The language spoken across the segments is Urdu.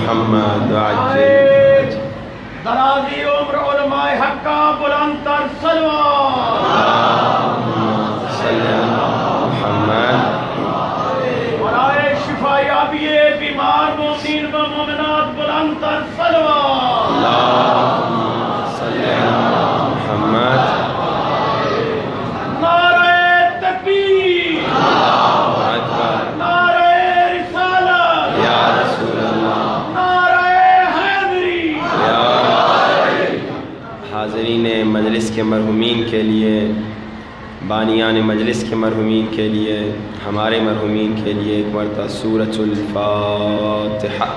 محمد وعجل درازی عمر علماء حق کا بلند تر صلوات اللهم صل علی محمد برائے شفا یابی بیمار مومنین و مومنات بلند تر صلوات اللهم صل علی محمد نعرہ تکبیر اللہ اکبر نعرہ رسالت یا رسول اللہ نعرہ حیدری حاضرین مجلس کے مرحومین کے لیے، بانیان مجلس کے مرحومین کے لیے، ہمارے مرحومین کے لیے ایک مرتبہ سورۃ الفاتحہ۔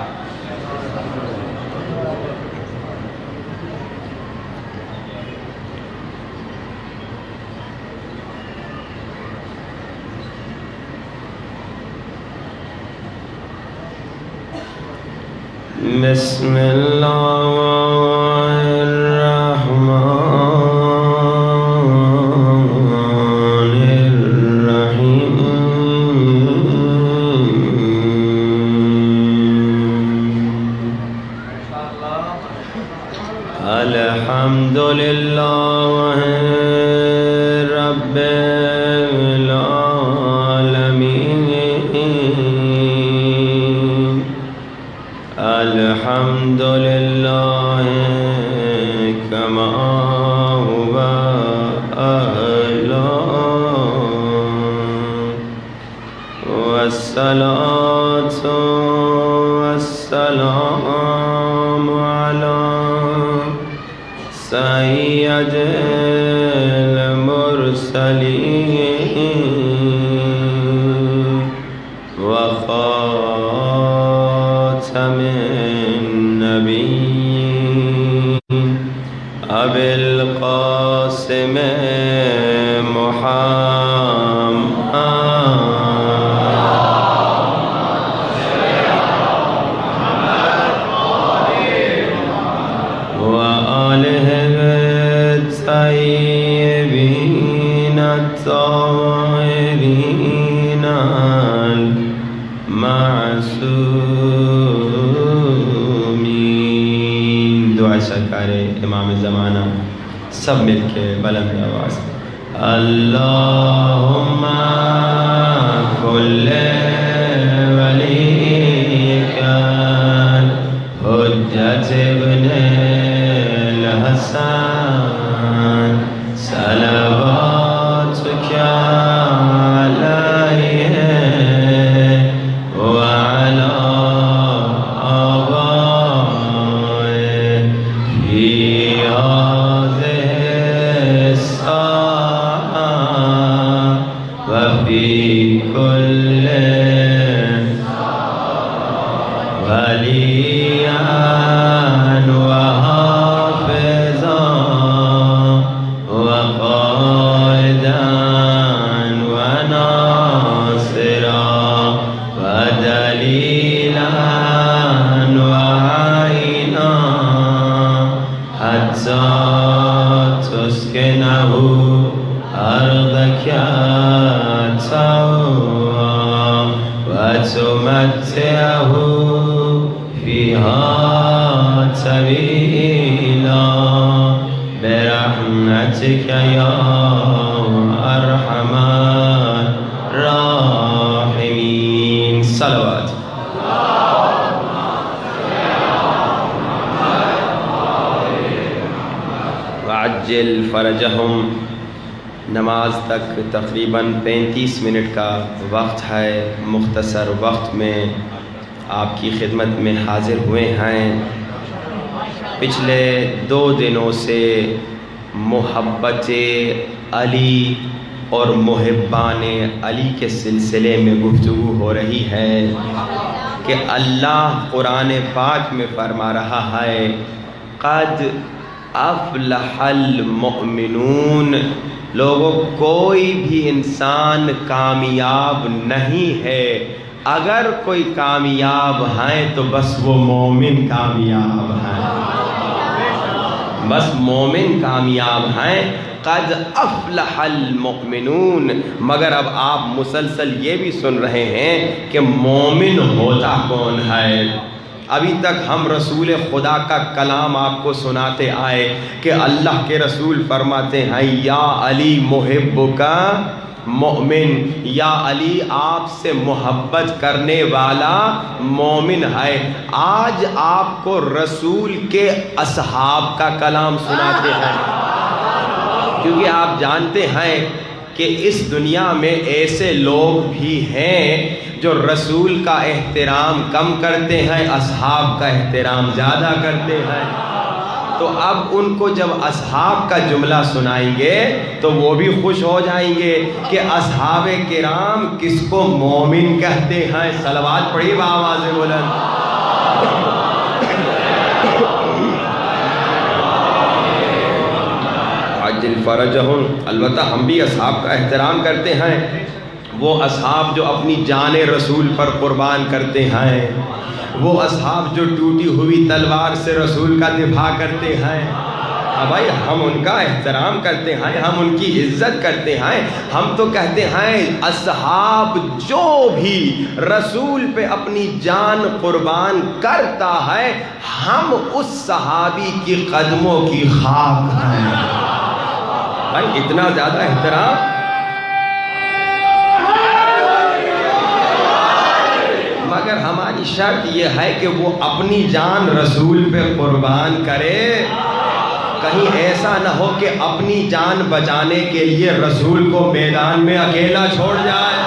بسم اللہ الحمد للہ رب العالمین، الحمد للہ کما هو اہلا، والصلاة والسلام علی سید المرسلین وخاتم النبیین ابی القاسم الطیبین الطاہرین المعصومین۔ دعا سرکار امام زمانہ سب مل کے بلند آواز اللہم کل ولیک حجت ابن الحسن صلواتک علیہ وعلی آبائہ فی هذه الساعة وفي كل وليا وحافظا وقائدا وناصرا ودليلا وعينا حتى تسكنه أرضك طوعا وتمتعه فيها طويلا برحمتك يا أرحم الراحمين۔ صلوات وعجل فرجہم۔ نماز تک تقریباً 35 منٹ کا وقت ہے، مختصر وقت میں آپ کی خدمت میں حاضر ہوئے ہیں۔ پچھلے 2 دنوں سے محبت علی اور محبان علی کے سلسلے میں گفتگو ہو رہی ہے کہ اللہ قرآن پاک میں فرما رہا ہے قد افلح المؤمنون۔ لوگوں، کوئی بھی انسان کامیاب نہیں ہے، اگر کوئی کامیاب ہیں تو بس وہ مومن کامیاب ہیں، بس مومن کامیاب ہیں۔ قد افلح المؤمنون۔ مگر اب آپ مسلسل یہ بھی سن رہے ہیں کہ مومن ہوتا کون ہے؟ ابھی تک ہم رسول خدا کا کلام آپ کو سناتے آئے کہ اللہ کے رسول فرماتے ہیں یا علی محبک مومن، یا علی آپ سے محبت کرنے والا مومن ہے۔ آج آپ کو رسول کے اصحاب کا کلام سناتے ہیں، کیونکہ آپ جانتے ہیں کہ اس دنیا میں ایسے لوگ بھی ہیں جو رسول کا احترام کم کرتے ہیں، اصحاب کا احترام زیادہ کرتے ہیں۔ تو اب ان کو جب اصحاب کا جملہ سنائیں گے تو وہ بھی خوش ہو جائیں گے کہ اصحاب کرام کس کو مومن کہتے ہیں۔ صلوات پڑھی بآواز بلند۔ عجل فرجہم، البتہ ہم بھی اصحاب کا احترام کرتے ہیں، وہ اصحاب جو اپنی جان رسول پر قربان کرتے ہیں، وہ اصحاب جو ٹوٹی ہوئی تلوار سے رسول کا دفاع کرتے ہیں۔ بھائی ہم ان کا احترام کرتے ہیں، ہم ان کی عزت کرتے ہیں، ہم تو کہتے ہیں اصحاب جو بھی رسول پہ اپنی جان قربان کرتا ہے ہم اس صحابی کی قدموں کی خاک ہیں۔ بھائی اتنا زیادہ احترام، مگر ہماری شرط یہ ہے کہ وہ اپنی جان رسول پہ قربان کرے۔ کہیں ایسا نہ ہو کہ اپنی جان بچانے کے لیے رسول کو میدان میں اکیلا چھوڑ جائے۔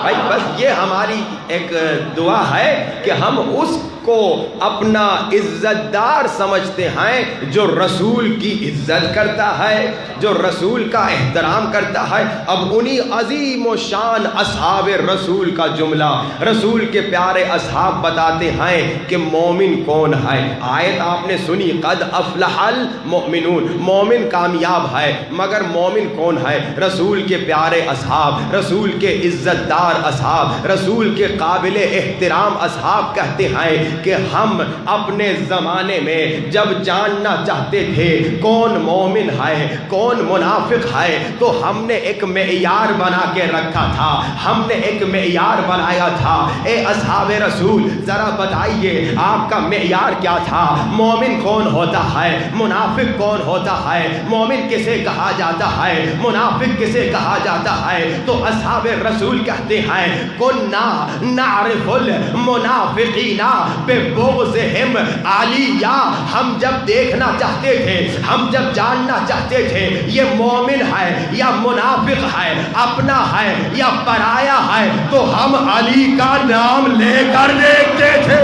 بھائی بس یہ ہماری ایک دعا ہے کہ ہم اس کو اپنا عزت دار سمجھتے ہیں جو رسول کی عزت کرتا ہے، جو رسول کا احترام کرتا ہے۔ اب انہی عظیم و شان اصحاب رسول کا جملہ رسول کے پیارے اصحاب بتاتے ہیں کہ مومن کون ہے۔ آیت آپ نے سنی، قد افلح المؤمنون، مومن کامیاب ہے، مگر مومن کون ہے؟ رسول کے پیارے اصحاب، رسول کے عزت دار اصحاب، رسول کے قابل احترام اصحاب کہتے ہیں کہ ہم اپنے زمانے میں جب جاننا چاہتے تھے کون مومن ہے کون منافق ہے تو ہم نے ایک معیار بنا کے رکھا تھا، ہم نے ایک معیار بنایا تھا۔ اے اصحاب رسول ذرا بتائیے آپ کا معیار کیا تھا؟ مومن کون ہوتا ہے؟ منافق کون ہوتا ہے؟ مومن کسے کہا جاتا ہے؟ منافق کسے کہا جاتا ہے؟ تو اصحاب رسول کہتے ہیں کنا نعرف المنافقین ببغضہم علیہ، ہم جب دیکھنا چاہتے تھے، ہم جب جاننا چاہتے تھے یہ مومن ہے یا منافق ہے، اپنا ہے یا پرایا ہے، تو ہم علی کا نام لے کر دیکھتے تھے۔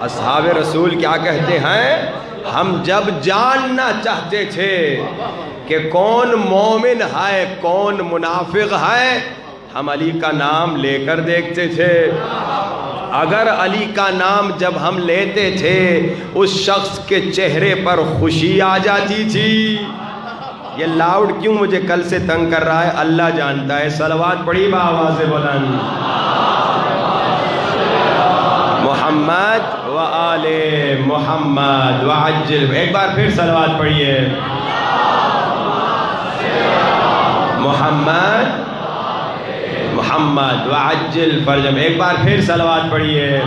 اصحاب رسول کیا کہتے ہیں؟ ہم جب جاننا چاہتے تھے کہ کون مومن ہے کون منافق ہے ہم علی کا نام لے کر دیکھتے تھے۔ اگر علی کا نام جب ہم لیتے تھے اس شخص کے چہرے پر خوشی آ جاتی تھی۔ یہ لاؤڈ کیوں مجھے کل سے تنگ کر رہا ہے اللہ جانتا ہے۔ صلوات پڑھی بآواز بلند۔ محمد و آل محمد وعجل، ایک بار پھر صلوات پڑھیے۔ محمد محمد وعجل فرجم، ایک بار پھر صلوات پڑھیے۔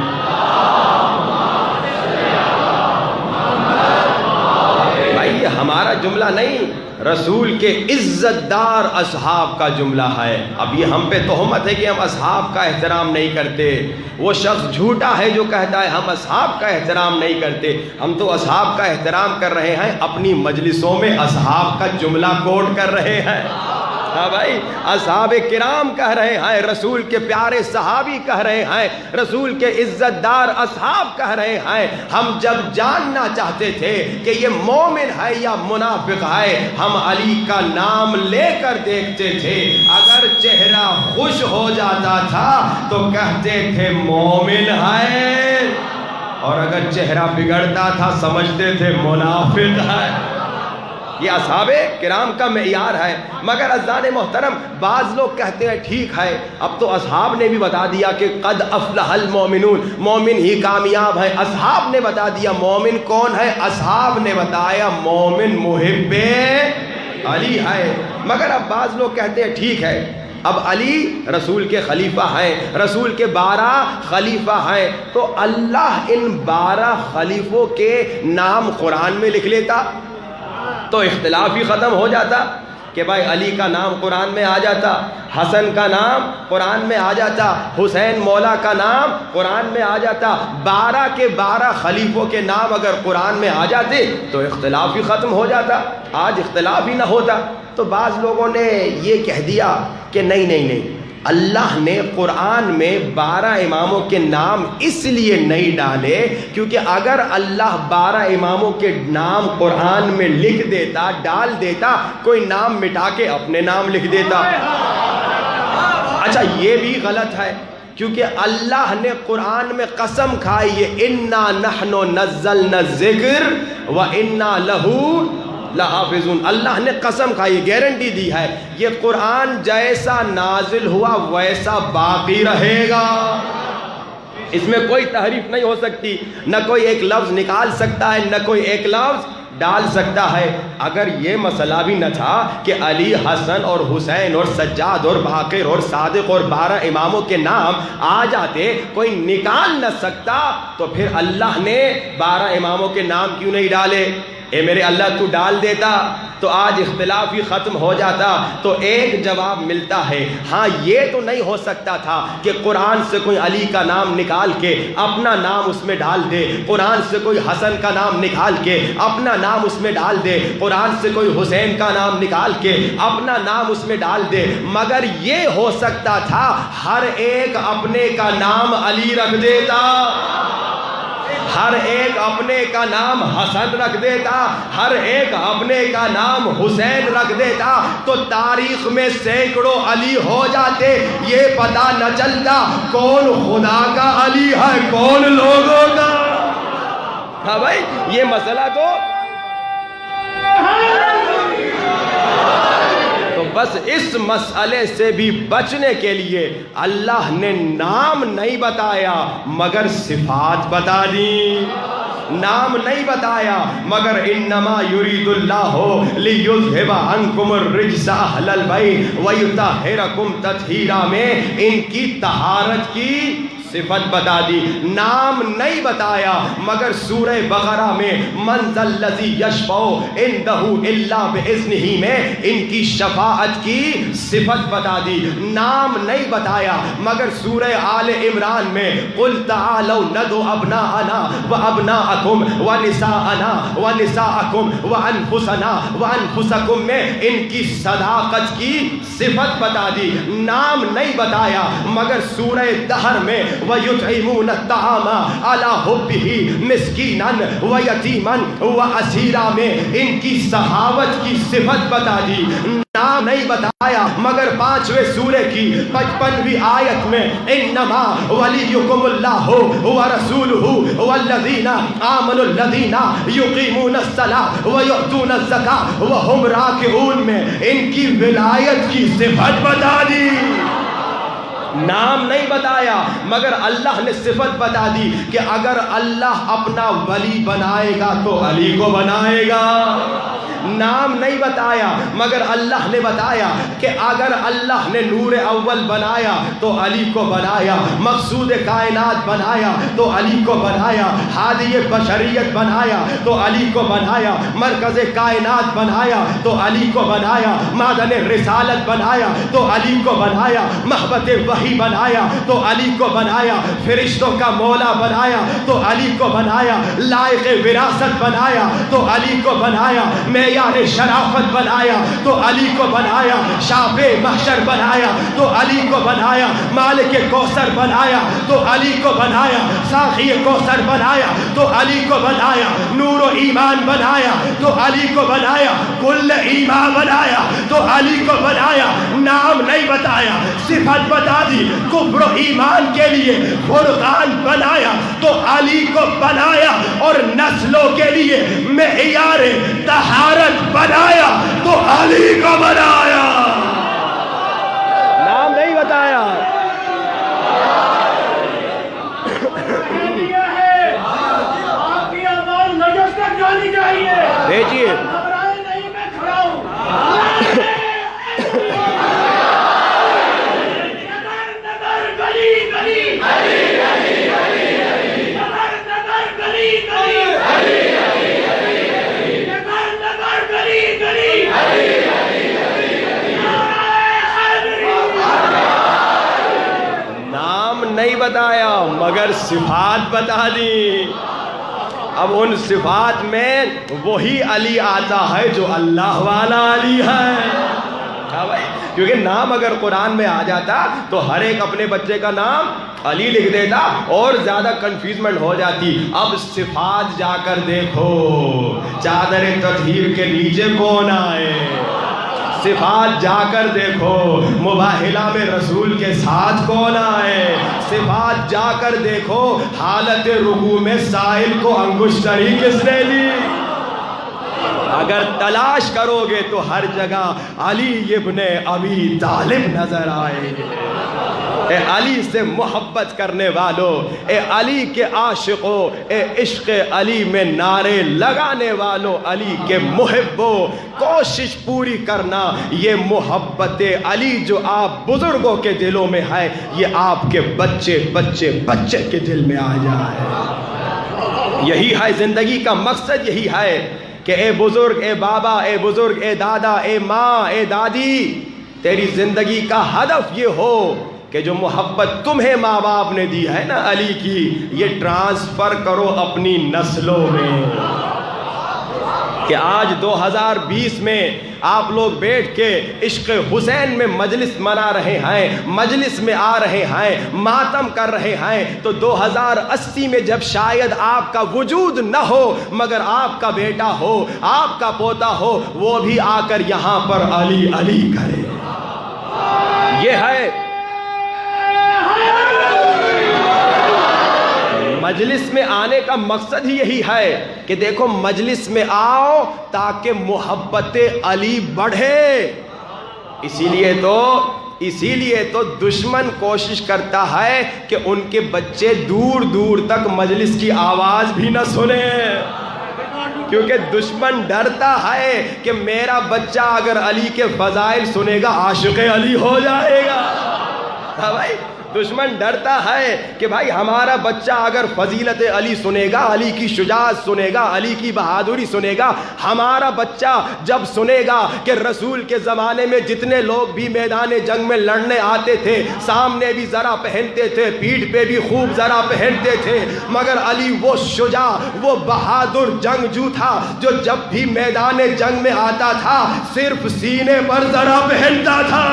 بھائی یہ ہمارا جملہ نہیں، رسول کے عزت دار اصحاب کا جملہ ہے۔ اب یہ ہم پہ تہمت ہے کہ ہم اصحاب کا احترام نہیں کرتے، وہ شخص جھوٹا ہے جو کہتا ہے ہم اصحاب کا احترام نہیں کرتے۔ ہم تو اصحاب کا احترام کر رہے ہیں، اپنی مجلسوں میں اصحاب کا جملہ کوٹ کر رہے ہیں۔ ہاں بھائی اصحاب کرام کہہ رہے ہیں، رسول کے پیارے صحابی کہہ رہے ہیں، رسول کے عزت دار اصحاب کہہ رہے ہیں۔ ہم جب جاننا چاہتے تھے کہ یہ مومن ہے یا منافق ہے ہم علی کا نام لے کر دیکھتے تھے۔ اگر چہرہ خوش ہو جاتا تھا تو کہتے تھے مومن ہے، اور اگر چہرہ بگڑتا تھا سمجھتے تھے منافق ہے۔ یہ اصحاب کرام کا معیار ہے. مگر عزیزان محترم بعض لوگ کہتے ہیں ٹھیک ہے اب تو اصحاب نے بھی بتا دیا کہ قد افلح المومنون، مومن ہی کامیاب ہے. اصحاب نے بتا دیا مومن کون ہے، اصحاب نے بتایا مومن محب علی ہے. مگر اب بعض لوگ کہتے ہیں ٹھیک ہے اب علی رسول کے خلیفہ ہیں، رسول کے 12 خلیفہ ہیں، تو اللہ ان 12 خلیفوں کے نام قرآن میں لکھ لیتا تو اختلاف ہی ختم ہو جاتا کہ بھائی علی کا نام قرآن میں آ جاتا، حسن کا نام قرآن میں آ جاتا، حسین مولا کا نام قرآن میں آ جاتا. 12 کے 12 خلیفوں کے نام اگر قرآن میں آ جاتے تو اختلاف ہی ختم ہو جاتا، آج اختلاف ہی نہ ہوتا. تو بعض لوگوں نے یہ کہہ دیا کہ نہیں اللہ نے قرآن میں 12 اماموں کے نام اس لیے نہیں ڈالے کیونکہ اگر اللہ 12 اماموں کے نام قرآن میں لکھ دیتا، ڈال دیتا، کوئی نام مٹا کے اپنے نام لکھ دیتا. اچھا یہ بھی غلط ہے کیونکہ اللہ نے قرآن میں قسم کھائی ہے اِنَّا نَحْنُ نَزَّلْنَا الذِّكْرَ وَإِنَّا لَهُ لحافظون. اللہ نے قسم کھائی، گارنٹی دی ہے یہ قرآن جیسا نازل ہوا ویسا باقی رہے گا، اس میں کوئی تحریف نہیں ہو سکتی، نہ کوئی ایک لفظ نکال سکتا ہے، نہ کوئی ایک لفظ ڈال سکتا ہے. اگر یہ مسئلہ بھی نہ تھا کہ علی، حسن اور حسین اور سجاد اور باقر اور صادق اور 12 اماموں کے نام آ جاتے، کوئی نکال نہ سکتا، تو پھر اللہ نے 12 اماموں کے نام کیوں نہیں ڈالے؟ اے میرے اللہ تو ڈال دیتا تو آج اختلاف ہی ختم ہو جاتا. تو ایک جواب ملتا ہے ہاں یہ تو نہیں ہو سکتا تھا کہ قرآن سے کوئی علی کا نام نکال کے اپنا نام اس میں ڈال دے، قرآن سے کوئی حسن کا نام نکال کے اپنا نام اس میں ڈال دے، قرآن سے کوئی حسین کا نام نکال کے اپنا نام اس میں ڈال دے. مگر یہ ہو سکتا تھا ہر ایک اپنے کا نام علی رکھ دیتا، ہر ایک اپنے کا نام حسن رکھ دیتا، ہر ایک اپنے کا نام حسین رکھ دیتا، تو تاریخ میں سینکڑوں علی ہو جاتے، یہ پتہ نہ چلتا کون خدا کا علی ہے کون لوگوں کا. ہاں بھائی یہ مسئلہ تو بس اس مسئلے سے بھی بچنے کے لیے اللہ نے نام نہیں بتایا مگر صفات بتا دی. نام نہیں بتایا مگر انما یرید اللہ لیذھب عنکم الرجس اہل البیت ویطہرکم تطہیرا میں ان کی طہارت کی صفت بتا دی. نام نہیں بتایا مگر سورہ بقرہ میں من ذا الذی یشفع عندہ الا باذنہ میں ان کی شفاعت کی صفت بتا دی. نام نہیں بتایا مگر سورہ آل عمران میں قل تعالوا ندعو ابناءنا وابناءکم ونساءنا ونساءکم وانفسنا وانفسکم میں ان کی صداقت کی صفت بتا دی. نام نہیں بتایا مگر سورہ دہر میں وَيُطْعِمُونَ الطَّعَامَ عَلَى حُبِّهِ مِسْكِينًا وَيَتِيمًا وَأَسِيرًا میں ان کی سخاوت کی صفت بتا دی. نام نہیں بتایا مگر 5ویں سورہ کی 55ویں آیت میں انما ولیکم اللہ ورسولہ والذین آمنوا الذین یقیمون الصلاۃ ویؤتون الزکاۃ وہم راکعون میں ان کی ولایت کی صفت بتا دی. نام نہیں بتایا مگر اللہ نے صفت بتا دی کہ اگر اللہ اپنا ولی بنائے گا تو علی کو بنائے گا. نام نہیں بتایا مگر اللہ نے بتایا کہ اگر اللہ نے نور اول بنایا تو علی کو بنایا، مقصود کائنات بنایا تو علی کو بنایا، ہادی بشریت بنایا تو علی کو بنایا، مرکز کائنات بنایا تو علی کو بنایا، معدن رسالت بنایا تو علی کو بنایا، محبت وحی بنایا تو علی کو بنایا، فرشتوں کا مولا بنایا تو علی کو بنایا، لائق وراثت بنایا تو علی کو بنایا، معیار شرافت بنایا تو علی کو بنایا، شافع محشر بنایا تو علی کو بنایا، مالک کوثر بنایا تو علی کو بنایا، ساقی کوثر بنایا تو علی کو بنایا، نور و ایمان بنایا تو علی کو بنایا، کل ایمان بنایا تو علی کو بنایا، نام نہیں بتایا، صفت بتا دی. کفر و ایمان کے لیے فرقان بنایا تو علی کو بنایا، اور نسلوں کے لیے معیار طہارت بنایا تو علی کو بنایا. نام نہیں بتایا. آپ کی آواز نجف تک جانی چاہیے. دیکھیے گھبرائے نہیں، میں کھڑا ہوں. نگر گلی گلی، نگر گلی گلی، نگر گلی گلی. نام نہیں بتایا مگر صفات بتا دی. اب ان صفات میں وہی علی آتا ہے جو اللہ والا علی ہے. ہاں بھائی، کیونکہ نام اگر قرآن میں آ جاتا تو ہر ایک اپنے بچے کا نام علی لکھ دیتا اور زیادہ کنفیوزمنٹ ہو جاتی. اب صفات جا کر دیکھو، چادر تطہیر کے نیچے کون آئے. صفات جا کر دیکھو، مباہلہ میں رسول کے ساتھ کون آئے. صفات جا کر دیکھو، حالت رکوع میں سائل کو انگشتری کس نے دی. اگر تلاش کرو گے تو ہر جگہ علی ابن ابی طالب نظر آئے گے. اے علی سے محبت کرنے والوں، اے علی کے عاشقوں، اے عشق علی میں نعرے لگانے والوں، علی کے محبوں، کوشش پوری کرنا یہ محبت علی جو آپ بزرگوں کے دلوں میں ہے، یہ آپ کے بچے بچے بچے کے دل میں آ جائے. یہی ہے زندگی کا مقصد. یہی ہے کہ اے بزرگ، اے بابا، اے بزرگ، اے دادا، اے ماں، اے دادی، تیری زندگی کا ہدف یہ ہو کہ جو محبت تمہیں ماں باپ نے دی ہے نا علی کی، یہ ٹرانسفر کرو اپنی نسلوں میں. کہ آج 2020 میں آپ لوگ بیٹھ کے عشق حسین میں مجلس منا رہے ہیں، مجلس میں آ رہے ہیں، ماتم کر رہے ہیں، تو 2080 میں جب شاید آپ کا وجود نہ ہو مگر آپ کا بیٹا ہو، آپ کا پوتا ہو، وہ بھی آ کر یہاں پر علی علی کرے. یہ ہے مجلس میں آنے کا مقصد ہی یہی ہے کہ دیکھو مجلس میں آؤ تاکہ محبت علی بڑھے. اسی لیے تو دشمن کوشش کرتا ہے کہ ان کے بچے دور دور تک مجلس کی آواز بھی نہ سنیں، کیونکہ دشمن ڈرتا ہے کہ میرا بچہ اگر علی کے فضائل سنے گا عاشق علی ہو جائے گا. ہاں بھائی، دشمن ڈرتا ہے کہ بھائی ہمارا بچہ اگر فضیلت علی سنے گا، علی کی شجاعت سنے گا، علی کی بہادری سنے گا، ہمارا بچہ جب سنے گا کہ رسول کے زمانے میں جتنے لوگ بھی میدان جنگ میں لڑنے آتے تھے، سامنے بھی ذرا پہنتے تھے، پیٹھ پہ بھی خوب ذرا پہنتے تھے، مگر علی وہ شجاع، وہ بہادر جنگجو تھا جو جب بھی میدان جنگ میں آتا تھا صرف سینے پر ذرا پہنتا تھا،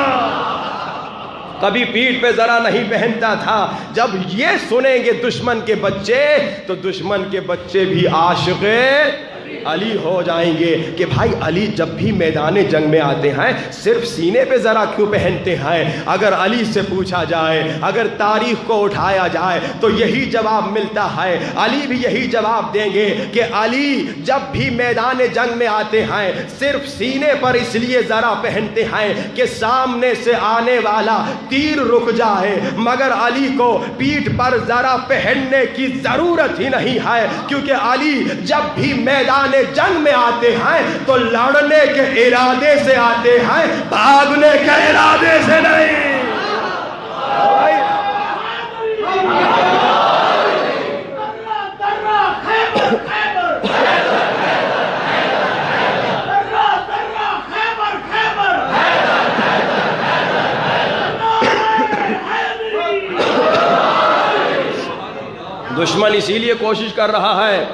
کبھی پیٹھ پہ ذرا نہیں پہنتا تھا. جب یہ سنیں گے دشمن کے بچے تو دشمن کے بچے بھی عاشق علی ہو جائیں گے کہ بھائی علی جب بھی میدان جنگ میں آتے ہیں صرف سینے پہ ذرا کیوں پہنتے ہیں. اگر علی سے پوچھا جائے، اگر تاریخ کو اٹھایا جائے تو یہی جواب ملتا ہے. علی بھی یہی جواب دیں گے کہ علی جب بھی میدان جنگ میں آتے ہیں صرف سینے پر اس لیے ذرا پہنتے ہیں کہ سامنے سے آنے والا تیر رک جائے، مگر علی کو پیٹھ پر ذرا پہننے کی ضرورت ہی نہیں ہے، کیونکہ علی جب بھی میدان جنگ میں آتے ہیں تو لڑنے کے ارادے سے آتے ہیں، بھاگنے کے ارادے سے نہیں. دشمن اسی لیے کوشش کر رہا ہے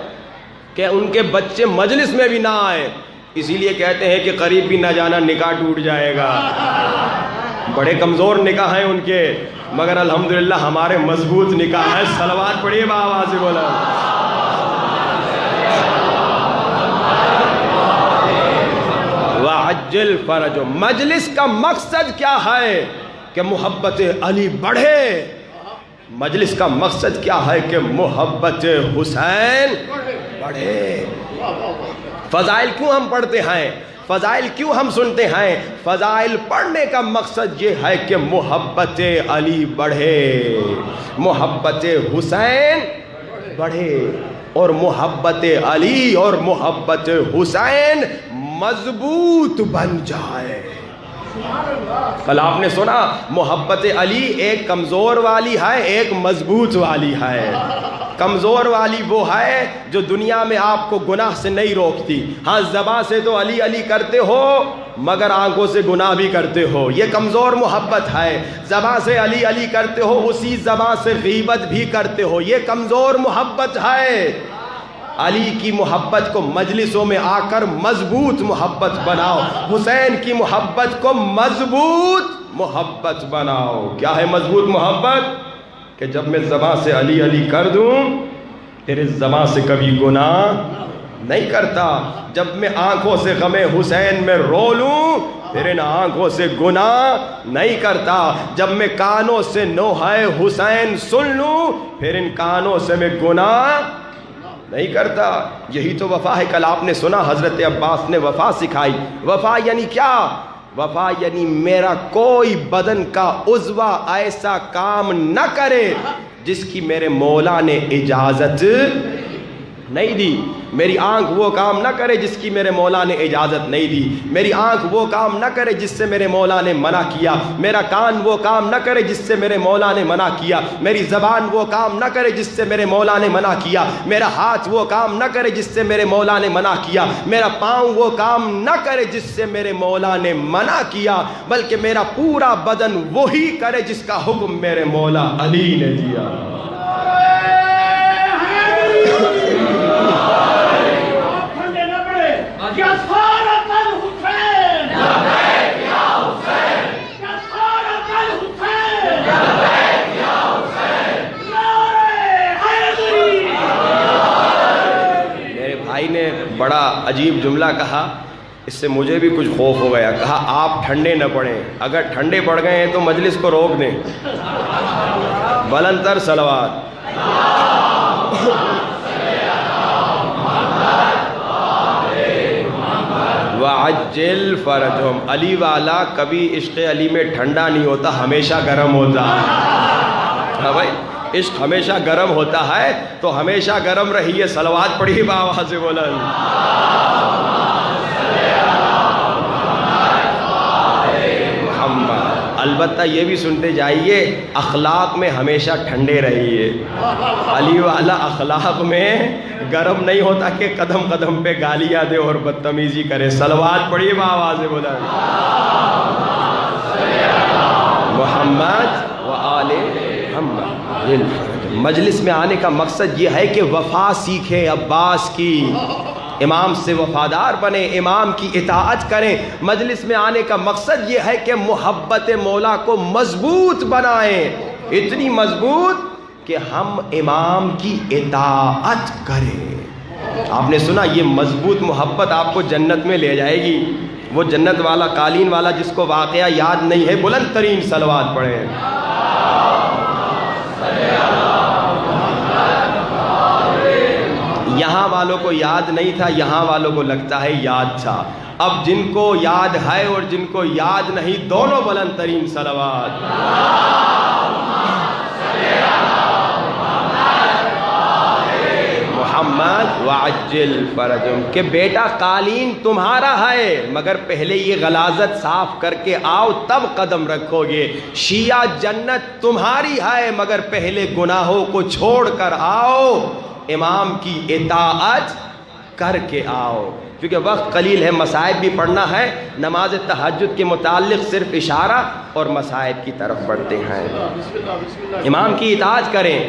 کہ ان کے بچے مجلس میں بھی نہ آئے، اسی لیے کہتے ہیں کہ قریب بھی نہ جانا نکاح ٹوٹ جائے گا. بڑے کمزور نکاح ہیں ان کے، مگر الحمدللہ ہمارے مضبوط نکاح ہے. صلوات پڑھیے بآواز سے بولا. وعجل وعجل فرجهم. مجلس کا مقصد کیا ہے؟ کہ محبت علی بڑھے. مجلس کا مقصد کیا ہے؟ کہ محبت حسین بڑھے. فضائل کیوں ہم پڑھتے ہیں؟ فضائل کیوں ہم سنتے ہیں؟ فضائل پڑھنے کا مقصد یہ ہے کہ محبت علی بڑھے، محبت حسین بڑھے، اور محبت علی اور محبت حسین مضبوط بن جائے. کل آپ نے سنا محبت علی ایک کمزور والی ہے، ایک مضبوط والی ہے. کمزور والی وہ ہے جو دنیا میں آپ کو گناہ سے نہیں روکتی. ہاں زبان سے تو علی علی کرتے ہو مگر آنکھوں سے گناہ بھی کرتے ہو، یہ کمزور محبت ہے. زبان سے علی علی کرتے ہو، اسی زبان سے غیبت بھی کرتے ہو، یہ کمزور محبت ہے. علی کی محبت کو مجلسوں میں آ کر مضبوط محبت بناؤ، حسین کی محبت کو مضبوط محبت بناؤ. کیا ہے مضبوط محبت؟ کہ جب میں زبان سے علی علی کر دوں تیرے زبان سے کبھی گناہ نہیں کرتا. جب میں آنکھوں سے غم حسین میں رو لوں پھر ان آنکھوں سے گناہ نہیں کرتا. جب میں کانوں سے نوحہ حسین سن لوں پھر ان کانوں سے میں گناہ نہیں کرتا. یہی تو وفا ہے. کل آپ نے سنا حضرت عباس نے وفا سکھائی. وفا یعنی کیا؟ وفا یعنی میرا کوئی بدن کا عضو ایسا کام نہ کرے جس کی میرے مولا نے اجازت نہیں دی. میری آنکھ وہ کام نہ کرے جس کی میرے مولا نے اجازت نہیں دی. میری آنکھ وہ کام نہ کرے جس سے میرے مولا نے منع کیا. میرا کان وہ کام نہ کرے جس سے میرے مولا نے منع کیا. میری زبان وہ کام نہ کرے جس سے میرے مولا نے منع کیا. میرا ہاتھ وہ کام نہ کرے جس سے میرے مولا نے منع کیا. میرا پاؤں وہ کام نہ کرے جس سے میرے مولا نے منع کیا، بلکہ میرا پورا بدن وہی کرے جس کا حکم میرے مولا علی نے دیا. نے بڑا عجیب جملہ کہا، اس سے مجھے بھی کچھ خوف ہو گیا. کہا آپ ٹھنڈے نہ پڑیں، اگر ٹھنڈے پڑ گئے ہیں تو مجلس کو روک دیں. بلند تر صلوات. وعجل فرجهم. علی والا کبھی عشق علی میں ٹھنڈا نہیں ہوتا، ہمیشہ گرم ہوتا. ہاں بھائی، عشق ہمیشہ گرم ہوتا ہے تو ہمیشہ گرم رہیے. صلوات پڑھیے بآواز سے بولا. البتہ یہ بھی سنتے جائیے اخلاق میں ہمیشہ ٹھنڈے رہیے. علی والا اخلاق میں گرم نہیں ہوتا کہ قدم قدم پہ گالیاں دے اور بدتمیزی کرے. صلوات پڑھیے بآواز سے بولا. محمد و آل محمد. مجلس میں آنے کا مقصد یہ ہے کہ وفا سیکھے عباس کی، امام سے وفادار بنے، امام کی اطاعت کریں. مجلس میں آنے کا مقصد یہ ہے کہ محبت مولا کو مضبوط بنائیں، اتنی مضبوط کہ ہم امام کی اطاعت کریں. آپ نے سنا یہ مضبوط محبت آپ کو جنت میں لے جائے گی. وہ جنت والا قالین والا جس کو واقعہ یاد نہیں ہے بلند ترین صلوات پڑھیں. یہاں والوں کو یاد نہیں تھا، یہاں والوں کو لگتا ہے یاد تھا. اب جن کو یاد ہے اور جن کو یاد نہیں دونوں بلند ترین صلوات. محمد وعجل فرجهم. کہ بیٹا قالین تمہارا ہے مگر پہلے یہ غلاظت صاف کر کے آؤ تب قدم رکھو گے. شیعہ جنت تمہاری ہے مگر پہلے گناہوں کو چھوڑ کر آؤ، امام کی اطاعت کر کے آؤ. کیونکہ وقت قلیل ہے، مسائب بھی پڑھنا ہے. نماز تہجد کے متعلق صرف اشارہ اور مسائب کی طرف بڑھتے ہیں. امام کی اطاعت کریں،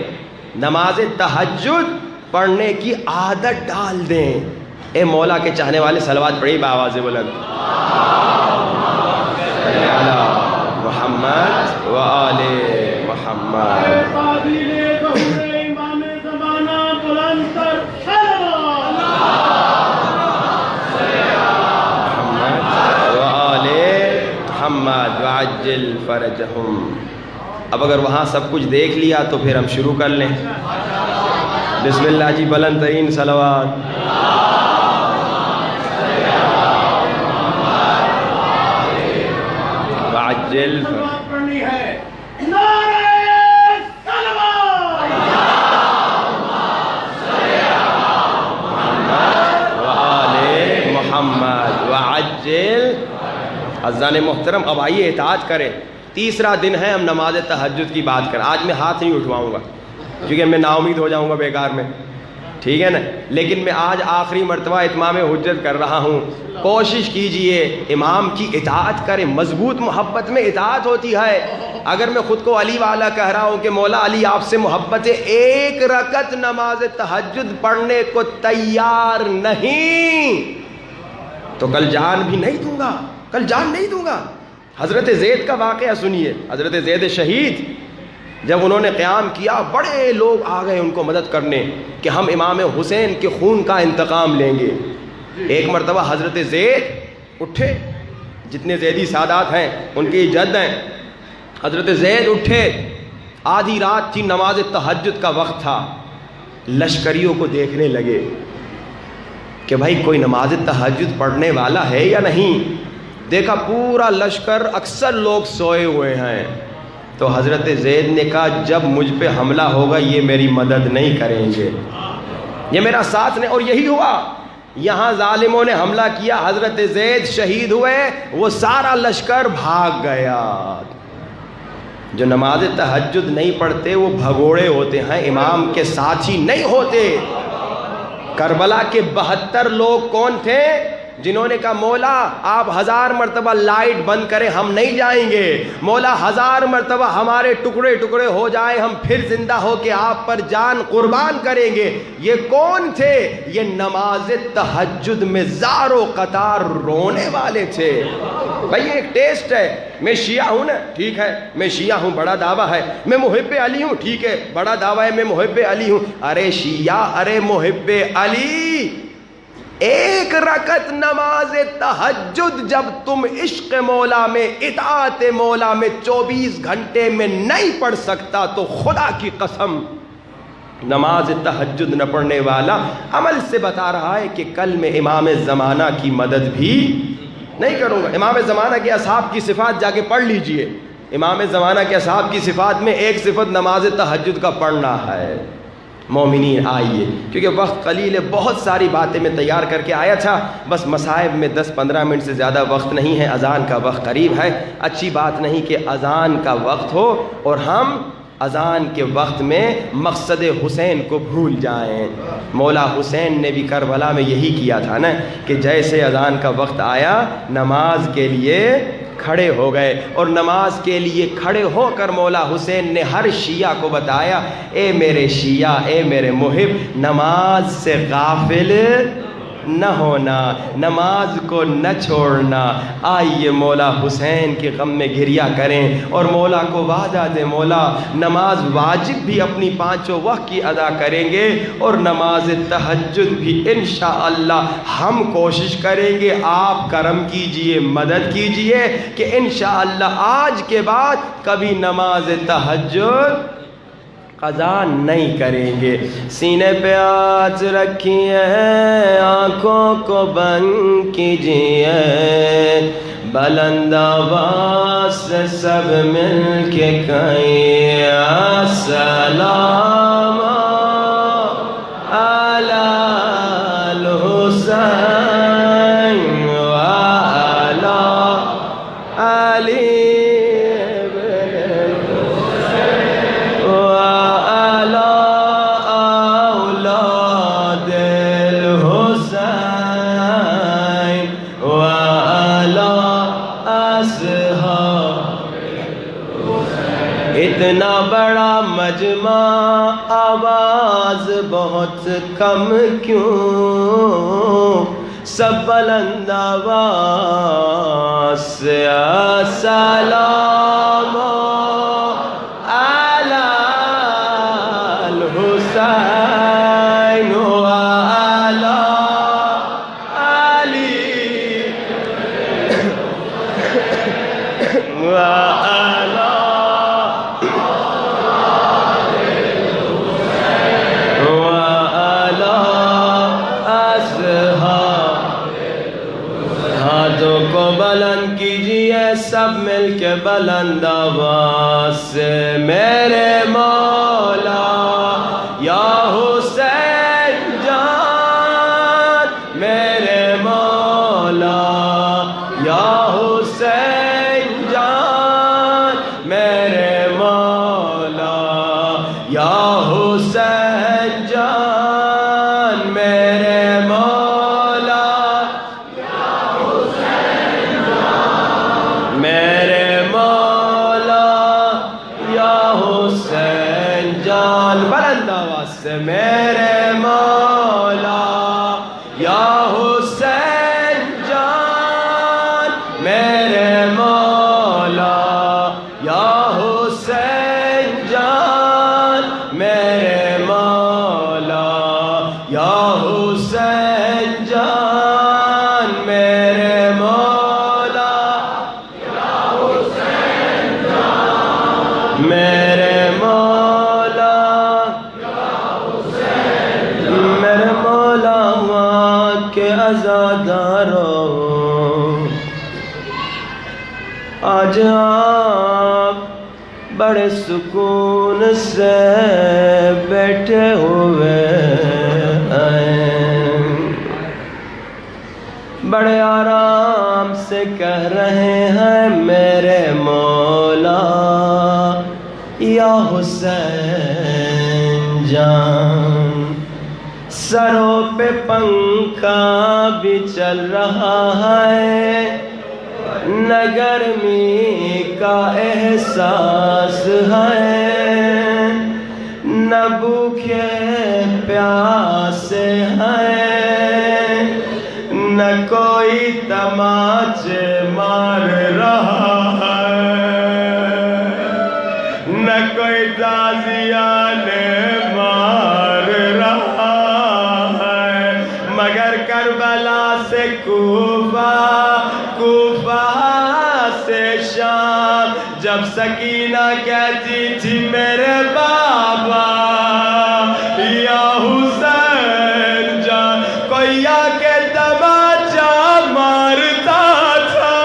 نماز تہجد پڑھنے کی عادت ڈال دیں. اے مولا کے چاہنے والے صلوات پڑھیں بآواز بلند. محمد و آل محمد. محمد و وعجل فرجهم۔ اب اگر وہاں سب کچھ دیکھ لیا تو پھر ہم شروع کر لیں۔ بسم اللہ جی، بلند ترین صلوات۔ وعجل سلوات پڑھنی ہے، نعرہ سلوات، وآل محمد وعجل۔ عزیزان محترم، اب آئیے اطاعت کریں۔ تیسرا دن ہے، ہم نماز تہجد کی بات کریں۔ آج میں ہاتھ نہیں اٹھواؤں گا کیونکہ میں نا امید ہو جاؤں گا بیکار میں، ٹھیک ہے نا، لیکن میں آج آخری مرتبہ اتمام حجت کر رہا ہوں۔ کوشش کیجئے امام کی اطاعت کریں، مضبوط محبت میں اطاعت ہوتی ہے۔ اگر میں خود کو علی والا کہہ رہا ہوں کہ مولا علی آپ سے محبت ہے، ایک رکعت نماز تہجد پڑھنے کو تیار نہیں تو کل جان بھی نہیں دوں گا، کل جان نہیں دوں گا۔ حضرت زید کا واقعہ سنیے، حضرت زید شہید جب انہوں نے قیام کیا، بڑے لوگ آ گئے ان کو مدد کرنے کہ ہم امام حسین کے خون کا انتقام لیں گے۔ ایک مرتبہ حضرت زید اٹھے، جتنے زیدی سادات ہیں ان کی جد ہیں، حضرت زید اٹھے، آدھی رات تھی، نماز تہجد کا وقت تھا، لشکریوں کو دیکھنے لگے کہ بھائی کوئی نماز تہجد پڑھنے والا ہے یا نہیں۔ دیکھا پورا لشکر، اکثر لوگ سوئے ہوئے ہیں۔ تو حضرت زید نے کہا جب مجھ پہ حملہ ہوگا یہ میری مدد نہیں کریں گے، یہ میرا ساتھ نہیں۔ اور یہی ہوا، یہاں ظالموں نے حملہ کیا، حضرت زید شہید ہوئے، وہ سارا لشکر بھاگ گیا۔ جو نماز تہجد نہیں پڑھتے وہ بھگوڑے ہوتے ہیں، امام کے ساتھی نہیں ہوتے۔ کربلا کے 72 لوگ کون تھے جنہوں نے کہا مولا آپ 1000 مرتبہ لائٹ بند کریں ہم نہیں جائیں گے، مولا 1000 مرتبہ ہمارے ٹکڑے ٹکڑے ہو جائیں ہم پھر زندہ ہو کے آپ پر جان قربان کریں گے۔ یہ کون تھے؟ یہ نماز تہجد میں زار و قطار رونے والے تھے۔ بھائی ایک ٹیسٹ ہے، میں شیعہ ہوں نا، ٹھیک ہے، میں شیعہ ہوں، بڑا دعویٰ ہے، میں محب علی ہوں، ٹھیک ہے، بڑا دعویٰ ہے میں محب علی ہوں۔ ارے شیعہ، ارے محب علی، ایک رکعت نماز تہجد جب تم عشق مولا میں، اطاعت مولا میں 24 گھنٹے میں نہیں پڑھ سکتا تو خدا کی قسم نماز تہجد نہ پڑھنے والا عمل سے بتا رہا ہے کہ کل میں امام زمانہ کی مدد بھی نہیں کروں گا۔ امام زمانہ کے اصحاب کی صفات جا کے پڑھ لیجئے۔ امام زمانہ کے اصحاب کی صفات میں ایک صفت نماز تہجد کا پڑھنا ہے۔ مومنین آئیے، کیونکہ وقت قلیل ہے، بہت ساری باتیں میں تیار کر کے آیا تھا، بس مصائب میں 10-15 منٹ سے زیادہ وقت نہیں ہے، اذان کا وقت قریب ہے۔ اچھی بات نہیں کہ اذان کا وقت ہو اور ہم اذان کے وقت میں مقصد حسین کو بھول جائیں۔ مولا حسین نے بھی کربلا میں یہی کیا تھا نا کہ جیسے اذان کا وقت آیا نماز کے لیے کھڑے ہو گئے، اور نماز کے لیے کھڑے ہو کر مولا حسین نے ہر شیعہ کو بتایا، اے میرے شیعہ، اے میرے محب، نماز سے غافل نہ ہونا، نماز کو نہ چھوڑنا۔ آئیے مولا حسین کے غم میں گریہ کریں اور مولا کو وعدہ دیں، مولا نماز واجب بھی اپنی 5 وقت کی ادا کریں گے اور نماز تہجد بھی انشاءاللہ ہم کوشش کریں گے۔ آپ کرم کیجئے، مدد کیجئے کہ انشاءاللہ آج کے بعد کبھی نماز تہجد قضا نہیں کریں گے۔ سینے پہ ہاتھ رکھیے، آنکھوں کو بند کیجیے، بلند آواز سے سب مل کے کہیں السلام علی الحسین وعلی علی اتنا بڑا مجمع آواز بہت کم کیوں، سب بلند آواز سے السلام علی الحسین وعلی علی مل کے بلند آواز سے میرے مولا یا حسین جان، میرے مولا یا حسین جان، میرے مولا یا حسین جان، میرے مولا یا حسین جان، میرے مولا یا حسین جان، بلند آواز سے میرے مولا یا حسین جان، میرے مولا یا حسین جان، میرے مولا یا حسین جان، میرے مولا یا حسین جان، میرے مولا یا حسین جان، میرے مولا وہاں کے عزاداروں، آج آپ بڑے سکون سے بیٹھے ہوئے ہیں، بڑے آرام سے کہہ رہے ہیں میرے مولا یا حسین جان، سروں پہ پنکھا بھی چل رہا ہے، نہ گرمی کا احساس ہے، نہ بھوکے پیاسے ہیں، نہ کوئی تماچے مار رہا ہے، نہ کوئی تازیانے مار رہا ہے، مگر کربلا سے کوفہ، کوفہ سے شام، جب سکینہ کہتی تھی میرے بابا یا حسین جان، کوئی آ کے تماچا مارتا تھا،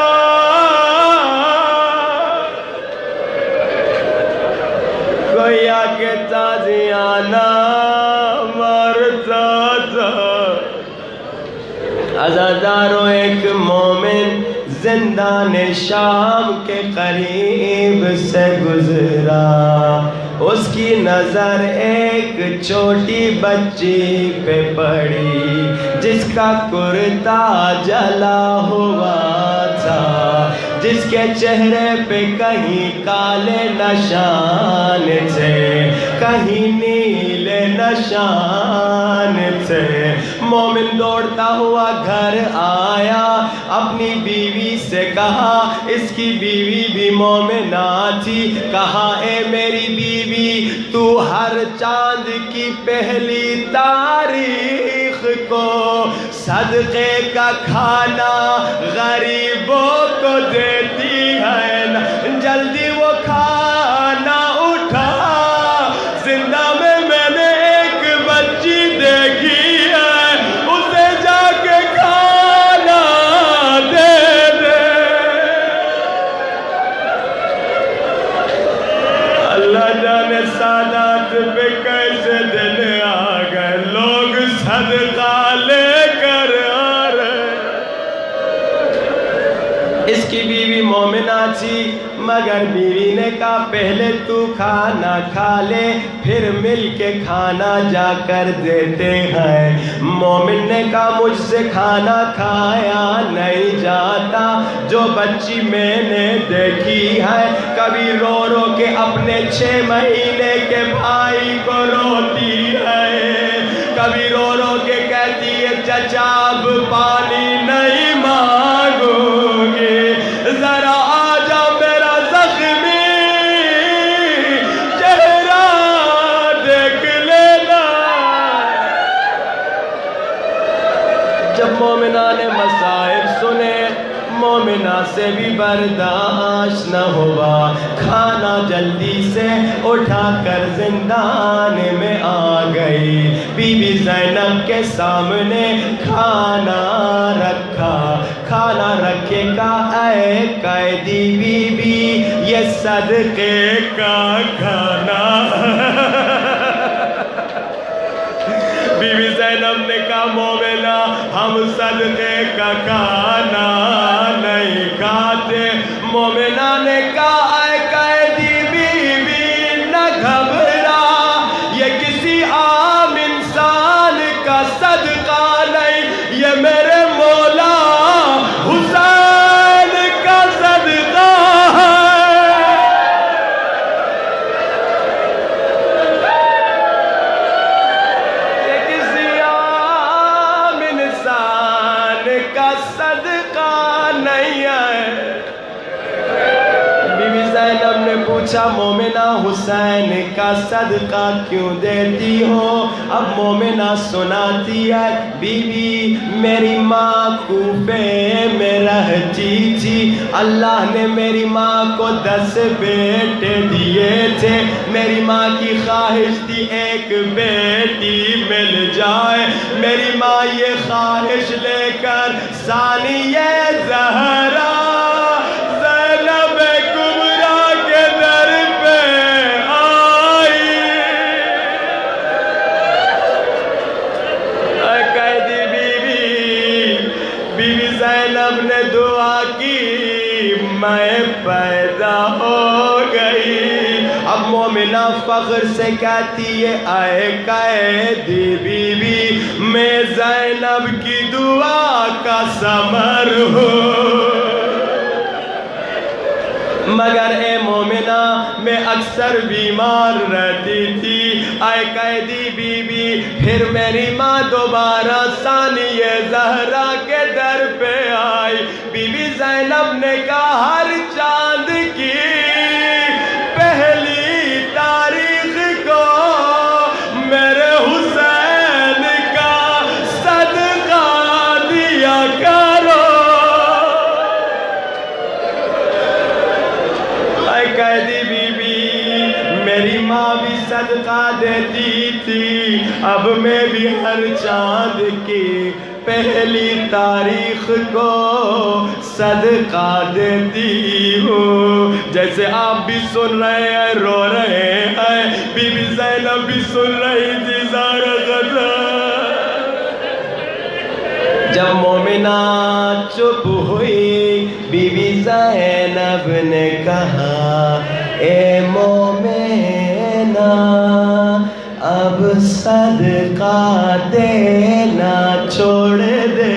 کوئی آ کے تازیانہ مارتا تھا۔ عزاداروں، ایک مومن زندان شام کے قریب سے گزرا، اس کی نظر ایک چھوٹی بچی پہ پڑی جس کا کرتا جلا ہوا تھا، جس کے چہرے پہ کہیں کالے نشان تھے، کہیں نیلے نشان تھے۔ مومن دوڑتا ہوا گھر آیا، اپنی بیوی سے کہا، اس کی بیوی بھی مومنہ تھی، کہا اے میری بیوی، تو ہر چاند کی پہلی تاریخ کو صدقے کا کھانا غریبوں کو دیتی ہے نا، جلدی وہ کھانا اٹھا، زندہ میں نے ایک بچی دیکھی ہے، اسے جا کے کھانا دے دے۔ اللہ جانے سادات پہ کیسے دن آ گئے، لوگ صدقہ لے کر آ رہے۔ اس کی بیوی مومنہ تھی، مگر بیوی نے کہا پہلے تو کھانا کھا لے، پھر مل کے کھانا جا کر دیتے ہیں۔ مومن نے کہا مجھ سے کھانا کھایا نہیں جاتا، جو بچی میں نے دیکھی ہے، کبھی رو رو کے اپنے 6 مہینے کے بھائی کو روتی ہے، کبھی رو رو کے کہتی ہے چچا اب پانی نہیں مانگوں گی، ذرا آجا میرا زخمی چہرہ دیکھ لینا۔ جب مومنہ نے مصائب سنے، مومنہ سے بھی برداشت نہ ہوا، کھانا جلدی سے اٹھا کر زندان میں آ گئی، بی بی زینب کے سامنے کھانا رکھا، کھانا رکھے گا اے قیدی بی بی یہ صدقے کا کھانا بی بی زینب نے کہا مومنہ ہم صدقے کا کھانا نہیں کھاتے مومنہ نے کہا اے قیدی بی بی نہ گھبرا یہ کسی عام انسان کا صدقہ نہیں یہ میرے مولا حسین کا صدقہ ہے یہ کسی عام انسان کا صدقہ نہیں ہے بی بی زینب نے پوچھا مومنہ حسین کا صدقہ کیوں دیتی ہو اب مومنہ سناتی ہے بی بی میری ماں کوفے میں رہتی تھی اللہ نے میری ماں کو 10 بیٹے دیے تھے میری ماں کی خواہش تھی ایک بیٹی مل جائے میری ماں یہ خواہش لے کر ثانیہ زہرا میں پیدا ہو گئی اب مومنہ فخر سے کہتی ہے اے قیدی بی بی میں زینب کی دعا کا ثمر ہوں مگر اے مومنہ میں اکثر بیمار رہتی تھی اے قیدی بی بی پھر میری ماں دوبارہ ثانیہ زہرا کے در پہ آئی بی بی زینب نے کہا ہر چاند کی پہلی تاریخ کو میرے حسین کا صدقہ دیا کرو اے قیدی بی بی میری ماں بھی صدقہ دیتی تھی اب میں بھی ہر چاند کی پہلی تاریخ کو صدقہ دیتی ہوں جیسے آپ بھی سن رہے ہیں رو رہے ہیں بی بی زینب بھی سن رہی تھی زار غضب جب مومنہ چپ ہوئی بی بی زینب نے کہا اے مومنہ اب صدقہ دینا چھوڑ دے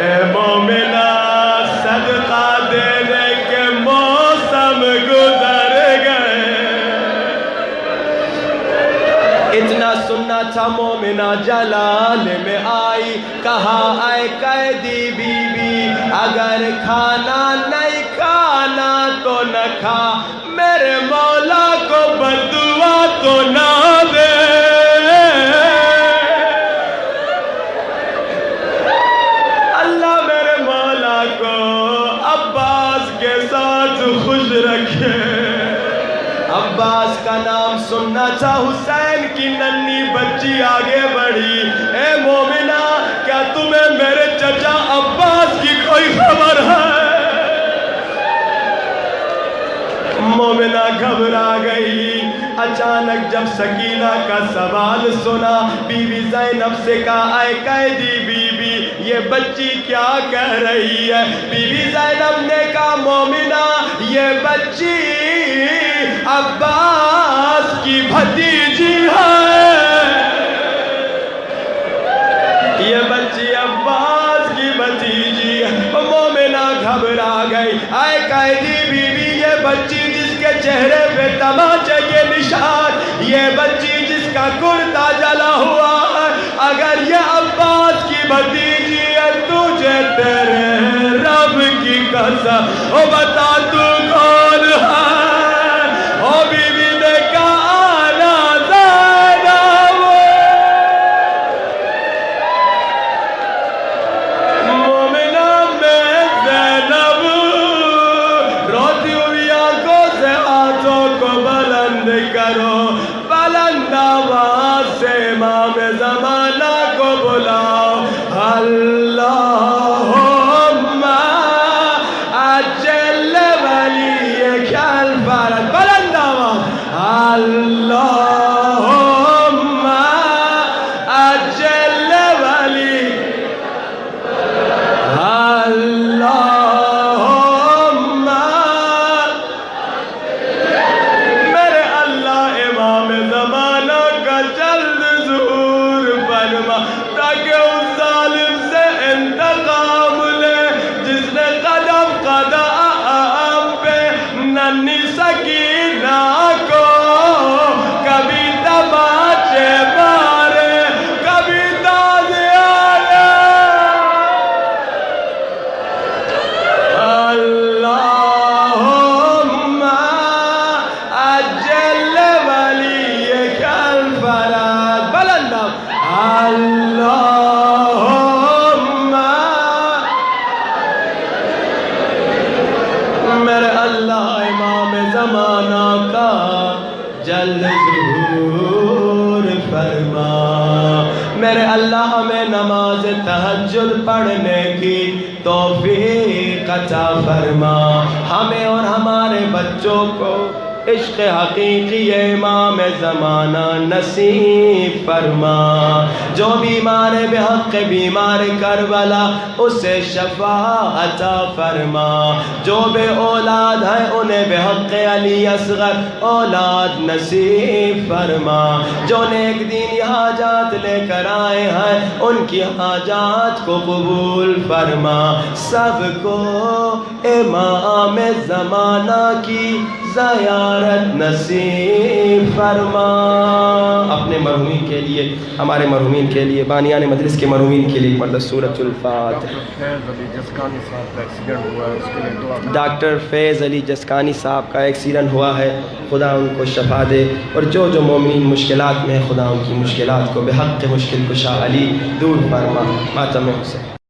اے مومنہ صدقہ دینے کے موسم گزر گئے اتنا سننا تھا مومنہ جلال میں آئی کہا اے قیدی بی بی اگر کھانا نہیں کھانا تو نہ کھا میرے مولا کو بددعا تو نہ دے اللہ میرے مولا کو عباس کے ساتھ خوش رکھے عباس کا نام سننا تھا حسین کی ننھی بچی آگے بڑھی اے مومنہ کیا تمہیں میرے چچا عباس کی کوئی خبر ہے مومنہ گھبرا گئی اچانک جب سکینہ کا سوال سنا بی بی زینب سے کہا اے قیدی بی بی یہ بچی کیا کہہ رہی ہے بی بی زینب نے کہا مومنہ یہ بچی عباس کی بھتیجی ہے یہ بچی عباس کی بھتیجی ہے مومنہ گھبرا گئی اے قیدی بی بی یہ بچی جس کے چہرے پہ تماچے کے نشان یہ بچی جس کا کرتا جلا ہوا ہے اگر یہ عباس کی بھتیجی ہے تجھے تیرے رب کی قسم او بتا تو کون ہے او بی بی نے کہا آنا زینب مومنہ میں زینب روتی ہوئی آنکھوں سے ہاتھوں کو بلند کرو بلند جلد ظہور فرما۔ میرے اللہ ہمیں نماز تہجد پڑھنے کی توفیق عطا فرما، ہمیں اور ہمارے بچوں کو عشق حقیقی امام زمانہ نصیب فرما۔ جو بیمار بحق بیمار کربلا اسے شفا عطا فرما، جو بے اولاد ہے انہیں بحق علی اصغر اولاد نصیب فرما، جو نیک دینی حاجات لے کر آئے ہیں ان کی حاجات کو قبول فرما، سب کو امام زمانہ کی زیارت نصیب فرما۔ اپنے مرحومین کے لیے، ہمارے مرحومین کے لیے، بانیان مجلس کے مرحومین کے لیے پڑھ سورۃ الفاتحہ۔ ڈاکٹر فیض علی جسکانی صاحب کا ایکسیڈنٹ ہوا ہے، خدا ان کو شفا دے، اور جو جو مومنین مشکلات میں ہیں خدا ان کی مشکلات کو بحق مشکل کشا علی دور فرما۔ ماتم حسین۔